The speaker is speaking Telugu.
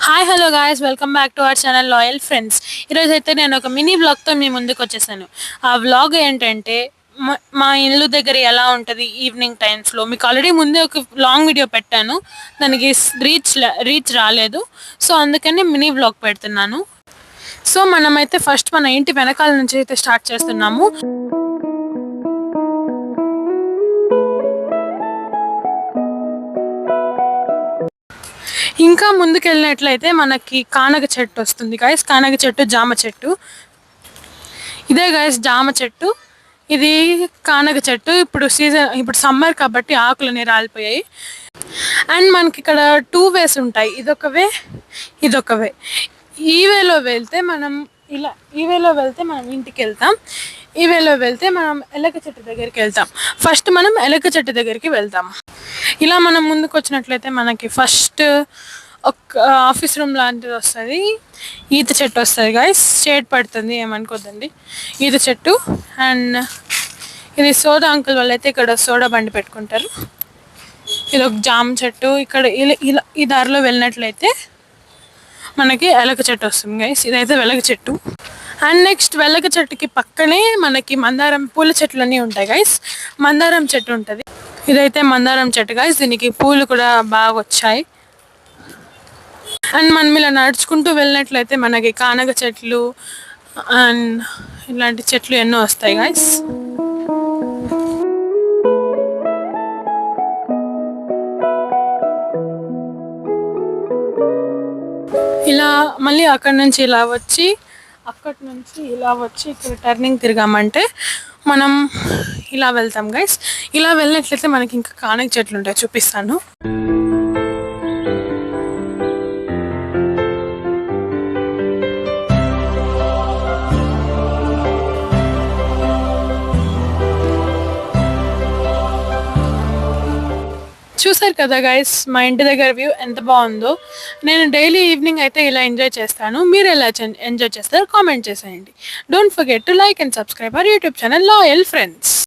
Hi hello guys, welcome back to our channel loyal friends. ఈరోజు అయితే నేను ఒక మినీ బ్లాగ్తో మీ ముందుకు వచ్చేసాను. ఆ వ్లాగ్ ఏంటంటే మా ఇల్లు దగ్గర ఎలా ఉంటుంది ఈవినింగ్ టైమ్స్లో. మీకు ఆల్రెడీ ముందే ఒక లాంగ్ వీడియో పెట్టాను, దానికి రీచ్ రాలేదు. సో అందుకని మినీ బ్లాగ్ పెడుతున్నాను. సో మనమైతే ఫస్ట్ మన ఇంటి వెనకాల నుంచి అయితే స్టార్ట్ చేస్తున్నాము. ఇంకా ముందుకెళ్ళినట్లయితే మనకి కానగ చెట్టు వస్తుంది గాయస్. కానగ చెట్టు, జామ చెట్టు. ఇదే గాయస్ జామ చెట్టు, ఇది కానగ చెట్టు. ఇప్పుడు సమ్మర్ కాబట్టి ఆకులన్నీ రాలిపోయాయి. అండ్ మనకి ఇక్కడ 2 వేస్ ఉంటాయి, ఇదొక వే, ఇదొక వే. ఈ వేలో వెళ్తే మనం ఇంటికి వెళ్తాం, ఈ వేలో వెళ్తే మనం ఎలక చెట్టు దగ్గరికి వెళ్తాం. ఫస్ట్ మనం ఎలక చెట్టు దగ్గరికి వెళ్తాం. ఇలా మనం ముందుకు వచ్చినట్లయితే మనకి ఫస్ట్ ఒక ఆఫీస్ రూమ్ లాంటిది వస్తుంది. ఈత చెట్టు వస్తుంది గాయస్, షేడ్ పడుతుంది, ఏమనుకోద్దండి. ఈత చెట్టు. అండ్ ఇది సోడా అంకుల్ వాళ్ళు అయితే ఇక్కడ సోడా బండి పెట్టుకుంటారు. ఇది ఒక జామ చెట్టు. ఇక్కడ ఇలా ఈ దారిలో వెళ్ళినట్లయితే మనకి ఎలక చెట్టు వస్తుంది గైస్. ఇదైతే వెలగ చెట్టు. అండ్ నెక్స్ట్ వెలగ చెట్టుకి పక్కనే మనకి మందారం పూల చెట్లు అన్నీ ఉంటాయి గైస్. మందారం చెట్టు ఉంటుంది. ఇదైతే మందారం చెట్టు గైస్, దీనికి పూలు కూడా బాగా వచ్చాయి. అండ్ మనం ఇలా నడుచుకుంటూ వెళ్ళినట్లయితే మనకి కానగ చెట్లు అండ్ ఇలాంటి చెట్లు ఎన్నో వస్తాయి గైస్. ఇలా మళ్ళీ అక్కడి నుంచి ఇలా వచ్చి ఇక్కడ టర్నింగ్ తిరిగామంటే మనం ఇలా వెళ్తాం గైస్. ఇలా వెళ్ళినట్లయితే మనకి ఇంకా కానగ చెట్లు ఉంటాయి, చూపిస్తాను. చూసారు కదా గైస్, మా ఇంటి దగ్గర వ్యూ ఎంత బాగుందో. నేను డైలీ ఈవినింగ్ అయితే ఇలా ఎంజాయ్ చేస్తాను. మీరు ఎలా ఎంజాయ్ చేస్తారో కామెంట్ చేసేయండి. Don't forget to like and subscribe our YouTube channel loyal friends.